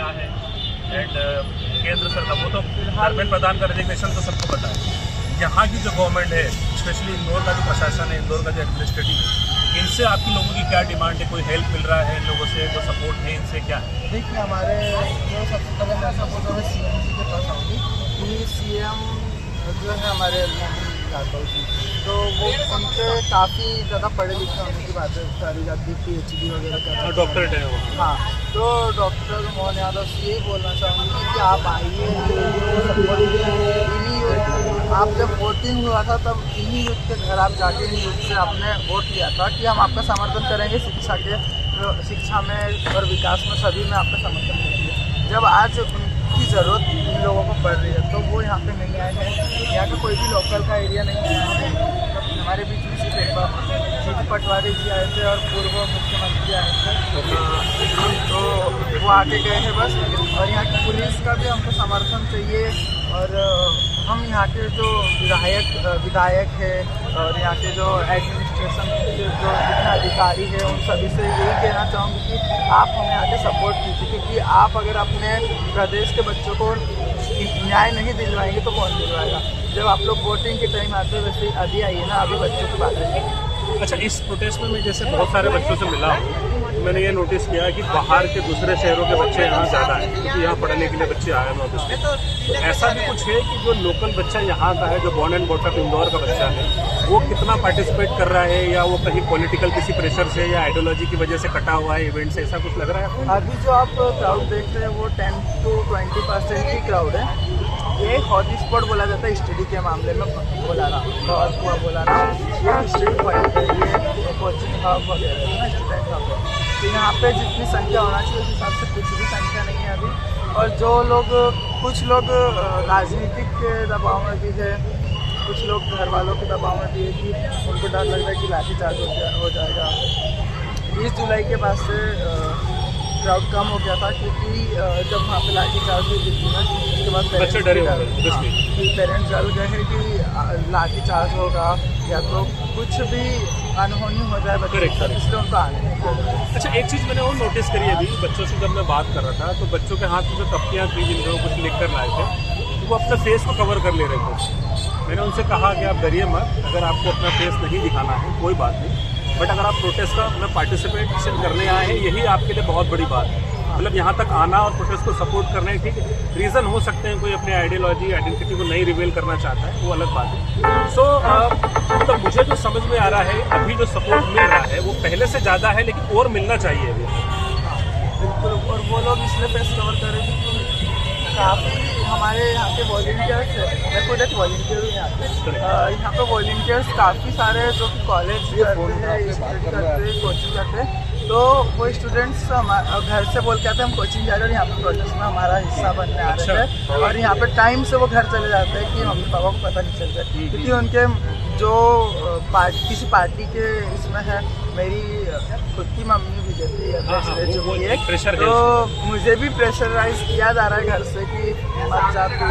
क्या है एंड केंद्र सरकार वो तो धर्मेंद्र प्रधान का रेजिग्नेशन तो सबको पता है। यहाँ की जो गवर्नमेंट है, स्पेशली इंदौर का जो प्रशासन है, इंदौर का जो एडमिनिस्ट्रेटिव है, इनसे आपकी लोगों की क्या डिमांड है? कोई हेल्प मिल रहा है इन लोगों से? कोई सपोर्ट है इनसे? क्या है? देखिए, हमारे जो सबसे पहले मैं सपोर्ट है CM जी के पास आऊँगी कि CM जो है हमारे राघव जी, तो वो उनके काफ़ी ज़्यादा पढ़े लिखे होने की बात है सारी जाती, PhD वगैरह कर, डॉक्टरेट है वो। हाँ, तो डॉक्टर मोहन यादव से यही बोलना चाहूँगी कि आप आइए, सपोर्ट इन्हीं आप जब वोटिंग हुआ था तब इन्हीं यूथ के घर आप जाके इन्हीं यूथ से आपने वोट लिया था कि हम आपका समर्थन करेंगे शिक्षा में और विकास में, सभी में आपका समर्थन करेंगे। जब आज उनकी ज़रूरत इन लोगों को पड़ रही है तो वो यहाँ पे नहीं आए हैं। यहाँ का कोई भी लोकल का एरिया नहीं आया है। हमारे बीच में सिर्फ एक बार जीतू पटवारी जी आए थे और पूर्व मुख्यमंत्री आए थे, तो वो आके गए हैं बस। और यहाँ की पुलिस का भी हमको समर्थन चाहिए। और हम यहाँ के जो विधायक है और यहाँ के जो एडमिनिस्ट्रेशन के जो जितने अधिकारी है उन सभी से यही कहना चाहूँगी कि आप हमें आके सपोर्ट कीजिए, क्योंकि आप अगर अपने प्रदेश के बच्चों को न्याय नहीं दिलवाएंगे तो कौन दिलवाएगा। जब आप लोग वोटिंग के टाइम आते हो वैसे अभी आइए ना, अभी बच्चों की बात है। अच्छा, इस प्रोटेस्ट में मैं जैसे बहुत सारे बच्चों से मिला हूँ, मैंने ये नोटिस किया कि बाहर के दूसरे शहरों के बच्चे यहाँ ज़्यादा हैं, क्योंकि यहाँ पढ़ने के लिए बच्चे आए हैं ऑब्वियसली। तो ऐसा भी कुछ है कि जो लोकल बच्चा यहाँ का है, जो बॉर्न एंड बॉटअप इंदौर का बच्चा है, वो कितना पार्टिसिपेट कर रहा है, या वो कहीं पॉलिटिकल किसी प्रेशर से या आइडियोलॉजी की वजह से कटा हुआ है इवेंट से, ऐसा कुछ लग रहा है? अभी जो आप क्राउड देख रहे हैं वो 10 to 20% की क्राउड है। ये हॉट स्पॉट बोला जाता है स्टडी के मामले में, बोला ना ये स्टडी पॉइंट है, ये कोचिंग हब वगैरह है ना, स्टूडेंट हब है। तो यहाँ पे जितनी संख्या होना चाहिए उस हिसाब से कुछ भी संख्या नहीं है अभी। और जो लोग कुछ लोग राजनीतिक के दबाव में भी है, कुछ लोग घर वालों के दबाव में भी है कि उनको डर लग रहा है कि लाठीचार्ज हो जाएगा। 20 जुलाई के बाद से क्राउड कम हो गया था, क्योंकि जब वहाँ पे लाठीचार्ज हुई थी ना, उसके बाद बच्चे डरे होंगे पेरेंट्स डर गए हैं कि लाठीचार्ज होगा या तो कुछ भी अनहोनी हो जाए बच्चे, इसलिए उनको आने नहीं दिया। अच्छा, एक चीज़ मैंने और नोटिस करी अभी बच्चों से जब मैं बात कर रहा था, तो बच्चों के हाथ में जो कप्पियाँ थी जिनको कुछ लिख कर लाए थे, तो वो अपने फेस को कवर कर ले रहे थे। मैंने उनसे कहा कि आप डरिए मत, अगर आपको अपना फेस नहीं दिखाना है कोई बात नहीं, बट अगर आप प्रोटेस्ट में पार्टिसिपेशन करने आए हैं, यही आपके लिए बहुत बड़ी बात है। मतलब यहाँ तक आना और प्रोटेस्ट को सपोर्ट करना है, ठीक है, रीज़न हो सकते हैं कोई अपनी आइडियोलॉजी आइडेंटिटी को नहीं रिवील करना चाहता है, वो अलग बात है। सो मतलब मुझे जो समझ में आ रहा है, अभी जो सपोर्ट मिल रहा है वो पहले से ज़्यादा है, लेकिन और मिलना चाहिए अभी। बिल्कुल, और वो लोग इसलिए फेस कवर करेंगे कि काफ़ी हमारे यहाँ के वॉलंटियर्स है, मैं खुद एक वॉलंटियर हूँ यहाँ पे वॉलंटियर्स काफ़ी सारे जो कि कॉलेज करते हैं, स्टडी करते हैं, कोचिंग करते हैं, तो वो स्टूडेंट्स घर से बोल के आते हैं हम कोचिंग जा रहे हैं और यहाँ पे प्रोटेस्ट में हमारा हिस्सा बनने आ रहे थे। और यहाँ पे टाइम से वो घर चले जाते हैं कि मम्मी पापा को पता नहीं चलता, क्योंकि उनके जो किसी पार्टी के इसमें है, मेरी खुद की मम्मी बीजेपी रह चुकी है, तो मुझे भी प्रेशराइज किया जा रहा है घर से कि मत जा तू,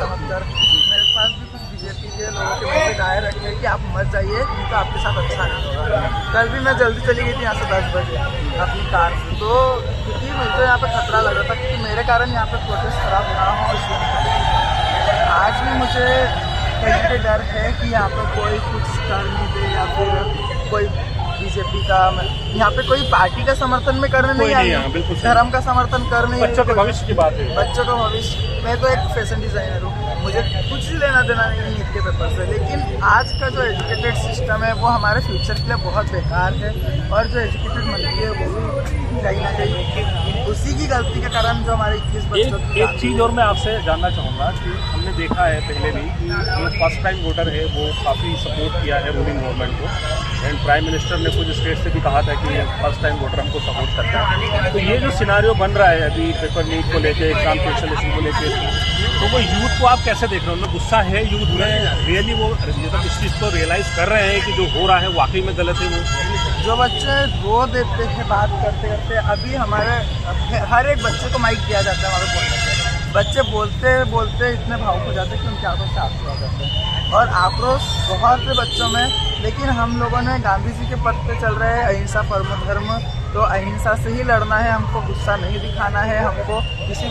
समझ कर। मेरे पास भी कुछ बीजेपी के लोगों के मैसेज आए रखे हैं कि आप मत जाइए, तो आपके साथ अच्छा नहीं होगा। कल भी मैं जल्दी चली गई थी यहाँ से 10 बजे अपनी कार से, तो क्योंकि मुझे यहाँ पे खतरा लग रहा था कि मेरे कारण यहाँ पे प्रोटेस्ट खराब ना हो, इसलिए आज भी मुझे कहीं पे डर है कि यहाँ पे कोई कुछ कर नहीं दे, या फिर कोई बीजेपी का यहाँ पे कोई पार्टी का समर्थन में करने नहीं आई, धर्म का समर्थन कर नहीं, बच्चों के भविष्य की बात है, बच्चों का भविष्य। मैं तो एक फैशन डिज़ाइनर हूँ, मुझे कुछ भी लेना देना नहीं है नीट के पेपर से, लेकिन आज का जो एजुकेटेड सिस्टम है वो हमारे फ्यूचर के लिए बहुत बेकार है। और जो एजुकेटेड मंत्री है वो भी कहीं ना कहीं उसी की गलती के कारण जो हमारे 21 बच्चों की। एक चीज़ और मैं आपसे जानना चाहूँगा कि हमने देखा है पहले भी कि जो फर्स्ट टाइम वोटर है वो काफ़ी सपोर्ट किया है रूलिंग गवर्नमेंट को, एंड प्राइम मिनिस्टर ने कुछ स्टेट से भी कहा था कि फर्स्ट टाइम वोटर हमको सपोर्ट करता है। तो ये जो सिनारियो बन रहा है अभी पेपर लीक को लेके, एग्जाम कैंसलेशन को लेके, तो वो यूथ को आप कैसे देख रहे हो? उनमें गुस्सा है यूथ में, रियली वो मतलब इस चीज़ को रियलाइज़ कर रहे हैं कि जो हो रहा है वाकई में गलत है? वो जो बच्चे रो देते हैं बात करते करते, अभी हमारे हर एक बच्चे को माइक दिया जाता है हमारे बोलने से, बच्चे बोलते बोलते इतने भावुक हो जाते हैं कि उनके आंखों से आंसू आ जाते हैं। और आक्रोश बहुत से बच्चों में लेकिन हम लोगों ने गांधी जी के पथ पे चल रहे हैं, अहिंसा परमो धर्म, तो अहिंसा से ही लड़ना है, हमको गुस्सा नहीं दिखाना है, हमको किसी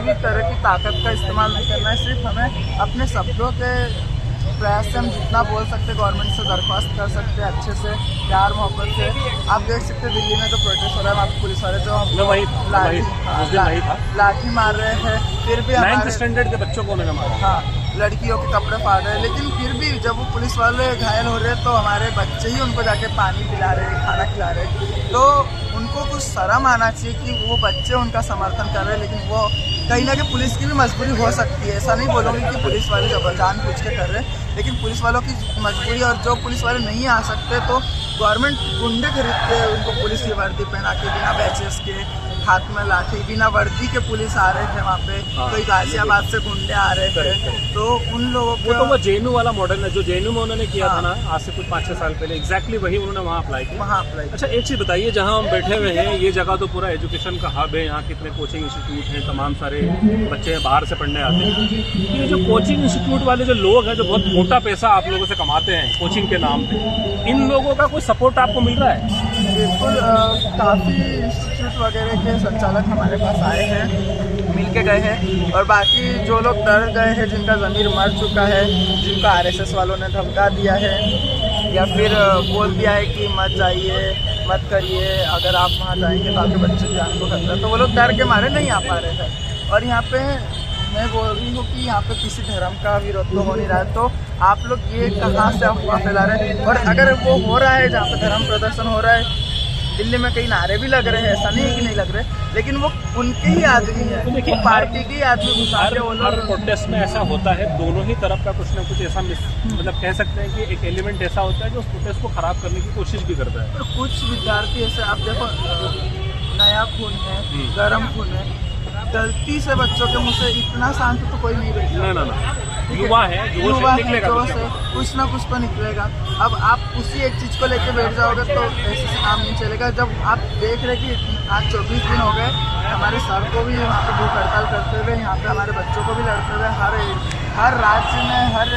भी तरह की ताकत का इस्तेमाल नहीं करना है, सिर्फ हमें अपने शब्दों के प्रयास से हम जितना बोल सकते गवर्नमेंट से दरख्वास्त कर सकते हैं, अच्छे से प्यार मोहब्बत से। आप देख सकते हैं दिल्ली में जो प्रोटेस्ट हो रहा है, आप पुलिस वाले जो लाठी मार रहे हैं, फिर भी 9th स्टैंडर्ड के बच्चों को उन्होंने मारा। हाँ, लड़कियों के कपड़े फाड़ रहे हैं, लेकिन फिर भी जब वो पुलिस वाले घायल हो रहे हैं तो हमारे बच्चे ही उनको जाके पानी पिला रहे हैं, खाना खिला रहे हैं। तो उनको कुछ शर्म आना चाहिए कि वो बच्चे उनका समर्थन कर रहे हैं, लेकिन वो कहीं ना कहीं पुलिस की भी मजबूरी हो सकती है। ऐसा नहीं बोलूँगी कि पुलिस वाले जानबूझ के कर रहे हैं, लेकिन पुलिस वालों की मजबूरी, और जो पुलिस वाले नहीं आ सकते तो गवर्नमेंट गुंडे खरीदते हैं, उनको पुलिस की वर्दी पहना के, बिना बैचेस के, हाथ में लाठी, बिना वर्दी के पुलिस आ रहे थे वहाँ पे। कोई गाजियाबाद से गुंडे आ रहे थे, तो उन लोगों को तो वो जेएनयू वाला मॉडल है जो जेएनयू में उन्होंने किया था ना, आज से कुछ 5-6 साल पहले, एग्जैक्टली वही उन्होंने वहाँ अप्लाई किया। वहाँ अप्लाई। अच्छा, एक चीज़ बताइए, जहाँ हम बैठे हुए हैं ये जगह तो पूरा एजुकेशन का हब है, यहाँ कितने कोचिंग इंस्टीट्यूट हैं, तमाम सारे बच्चे बाहर से पढ़ने आते हैं। ये जो कोचिंग इंस्टीट्यूट वाले जो लोग हैं जो बहुत मोटा पैसा आप लोगों से कमाते हैं कोचिंग के नाम पे, इन लोगों का कोई सपोर्ट आपको मिल रहा है? बिल्कुल, काफ़ी इंस्टीट्यूट वगैरह के संचालक हमारे पास आए हैं, मिल के गए हैं, और बाकी जो लोग डर गए हैं, जिनका ज़मीर मर चुका है, जिनको आरएसएस वालों ने धमका दिया है या फिर बोल दिया है कि मत जाइए, मत करिए, अगर आप वहाँ जाएंगे तो आपके बच्चे की जान को खतरा है, तो वो लोग डर के मारे नहीं आ पा रहे हैं। और यहाँ पे मैं बोल रही हूँ कि यहाँ पे किसी धर्म का विरोध तो हो नहीं रहा है, तो आप लोग ये कहाँ से अफवाह फैला रहे हैं? और अगर वो हो रहा है जहाँ पे धर्म प्रदर्शन हो रहा है, दिल्ली में कई नारे भी लग रहे हैं, ऐसा नहीं है कि नहीं लग रहे, लेकिन वो उनके ही आदमी है, वो पार्टी के ही आदमी घुसा के वो लोग। प्रोटेस्ट में ऐसा होता है, दोनों ही तरफ का कुछ ना कुछ ऐसा मतलब कह सकते हैं कि एक एलिमेंट ऐसा होता है जो उस प्रोटेस्ट को खराब करने की कोशिश भी करता है। और कुछ विद्यार्थी ऐसे, आप देखो, नया खून है, गर्म खून है, गलती से बच्चों के मुँह से इतना शांत तो कोई नहीं बैठा। ना, युवा है, युवा निकलेगा, कुछ ना कुछ तो निकलेगा। अब आप उसी एक चीज़ को लेके बैठ जाओगे तो ऐसे से काम नहीं चलेगा। जब आप देख रहे कि आज 24 दिन हो गए हमारे सर को भी वहाँ पे भूख हड़ताल करते हुए, यहाँ पे हमारे बच्चों को भी लड़ते हुए, हर राज्य में, हर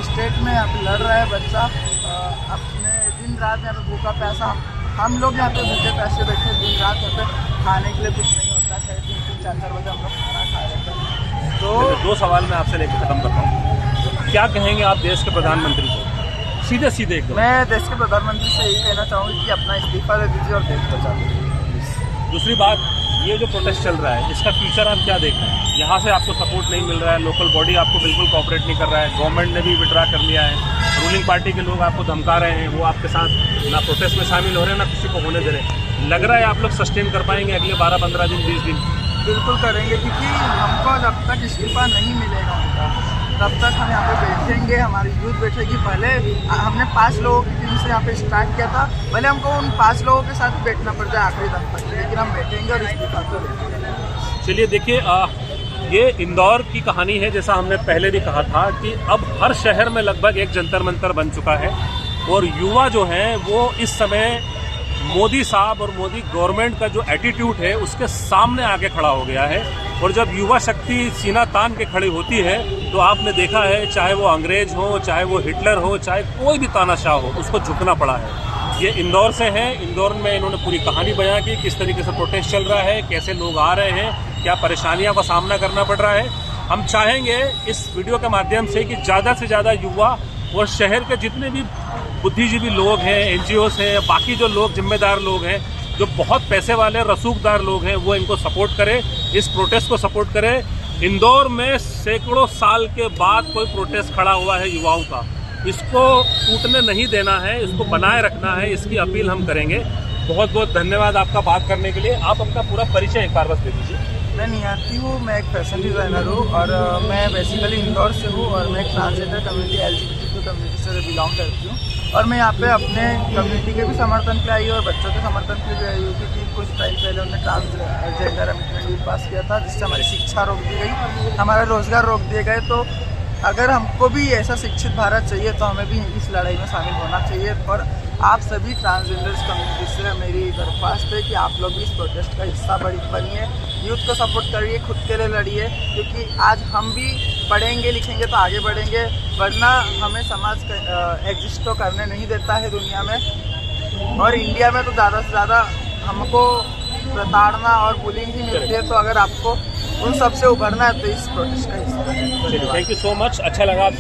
स्टेट में यहाँ पे लड़ रहा है बच्चा, अपने दिन रात यहाँ पे भूखा प्यासा। हम लोग यहाँ पे भूखे प्यासे बैठे दिन रात, यहाँ पे खाने के लिए कुछ नहीं होता है, 3-4 बजे हम लोग खाना खा रहे थे। तो 2 सवाल मैं आपसे लेकर खत्म करता हूँ। क्या कहेंगे आप देश के प्रधानमंत्री को? सीधे एकदम। मैं देश के प्रधानमंत्री से यही कहना चाहूँगी कि अपना इस्तीफा दे दीजिए और देश बचा लीजिए। दूसरी बात, ये जो प्रोटेस्ट चल रहा है इसका फ्यूचर आप क्या देख रहे हैं? यहाँ से आपको सपोर्ट नहीं मिल रहा है, लोकल बॉडी आपको बिल्कुल कोऑपरेट नहीं कर रहा है, गवर्नमेंट ने भी विड्रा कर लिया है, रूलिंग पार्टी के लोग आपको धमका रहे हैं, वो आपके साथ ना प्रोटेस्ट में शामिल हो रहे हैं ना किसी को होने दे रहे हैं। लग रहा है आप लोग सस्टेन कर पाएंगे अगले 12-15 दिन, 20 दिन? बिल्कुल करेंगे, क्योंकि हमको जब तक इस्तीफा नहीं मिलेगा उनका, तब तक हम यहाँ पे बैठेंगे, हमारी यूथ बैठेगी। पहले हमने 5 लोगों की टीम से यहाँ पे स्टार्ट किया था, भले हमको उन 5 लोगों के साथ बैठना पड़ जाए आखिरी दम तक, लेकिन हम बैठेंगे और इस्तीफा तो देंगे। चलिए देखिए, ये इंदौर की कहानी है। जैसा हमने पहले भी कहा था कि अब हर शहर में लगभग एक जंतर मंतर बन चुका है, और युवा जो हैं वो इस समय मोदी साहब और मोदी गवर्नमेंट का जो एटीट्यूड है उसके सामने आके खड़ा हो गया है। और जब युवा शक्ति सीना तान के खड़ी होती है तो आपने देखा है, चाहे वो अंग्रेज हो, चाहे वो हिटलर हो, चाहे कोई भी तानाशाह हो, उसको झुकना पड़ा है। ये इंदौर से है। इंदौर में इन्होंने पूरी कहानी बयां की, किस तरीके से प्रोटेस्ट चल रहा है, कैसे लोग आ रहे हैं, क्या परेशानियों का सामना करना पड़ रहा है। हम चाहेंगे इस वीडियो के माध्यम से कि ज़्यादा से ज़्यादा युवा और शहर के जितने भी बुद्धिजीवी लोग हैं, NGOs हैं, बाकी जो लोग जिम्मेदार लोग हैं, जो बहुत पैसे वाले रसूखदार लोग हैं, वो इनको सपोर्ट करें, इस प्रोटेस्ट को सपोर्ट करें। इंदौर में सैकड़ों साल के बाद कोई प्रोटेस्ट खड़ा हुआ है युवाओं का, इसको टूटने नहीं देना है, इसको बनाए रखना है, इसकी अपील हम करेंगे। बहुत बहुत धन्यवाद आपका बात करने के लिए। आप अपना पूरा परिचय एक बार बस दे दीजिए। मैं नियति हूँ, मैं एक फैशन डिज़ाइनर हूँ, और मैं बेसिकली इंदौर से हूँ, और मैं एक ट्रांसजेंडर कम्युनिटी LGBT कम्युनिटी से बिलोंग करती हूँ। और मैं यहाँ पे अपने कम्युनिटी के भी समर्थन पे आई हूँ और बच्चों के समर्थन पे भी आई हूँ, क्योंकि कुछ टाइम पहले उन्होंने ट्रांसजेंडर अमेंडमेंट बिल पास किया था, जिससे हमारी शिक्षा रोक दी गई, हमारा रोजगार रोक दिए गए। तो अगर हमको भी ऐसा शिक्षित भारत चाहिए तो हमें भी इस लड़ाई में शामिल होना चाहिए। और आप सभी ट्रांसजेंडर्स कम्युनिटी से मेरी दरख्वास्त है कि आप लोग भी इस प्रोटेस्ट का हिस्सा बनिए, यूथ को सपोर्ट करिए, खुद के लिए लड़िए, क्योंकि आज हम भी पढ़ेंगे लिखेंगे तो आगे बढ़ेंगे, वरना हमें समाज एग्जिस्ट तो करने नहीं देता है दुनिया में। और इंडिया में तो ज़्यादा से ज़्यादा हमको प्रताड़ना और बुलिंग ही मिलती है, तो अगर आपको उन सबसे उभरना है तो इस प्रोटेस्ट का हिस्सा है। थैंक यू सो मच, अच्छा लगा आपसे